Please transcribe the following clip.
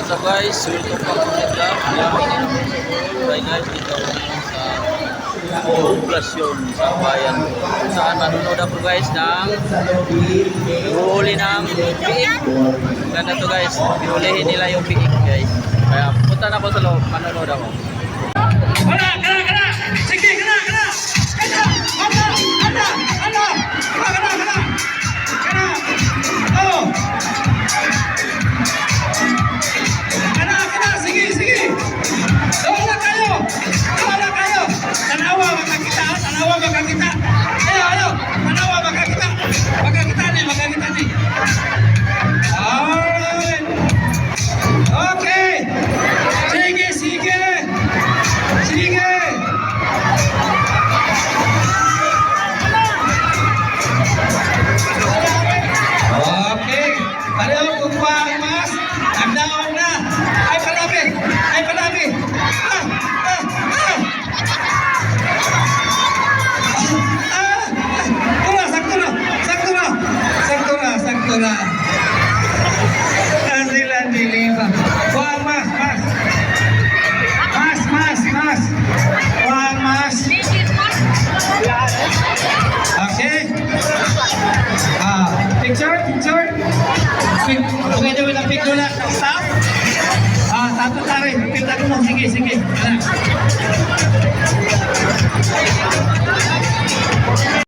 What's up guys? Welcome back to my vlog. Right guys, dito sa poblasyon sa bayan kung saan manunood ako guys ng huli ng piik. Ganda to guys, pinulihin nila yung piik guys. Kaya punta na ako sa loob, manunood ako. Kena! Sige, kena! Oh! Kena! Sige! Doon kayo! Tanawa baka kita! Ayo! Tanawa baka kita! Baka kita nih! Alright! Okay! Sige! Okay. Pareho kung mas. Nagdaon na. Ay palabi. Sakto na. Landi lima. Wah, mas. Wah, mas. Okay. Picture. Okay, daw na picture na. Stop. Satu tarik. Pinta ko mo. Sige.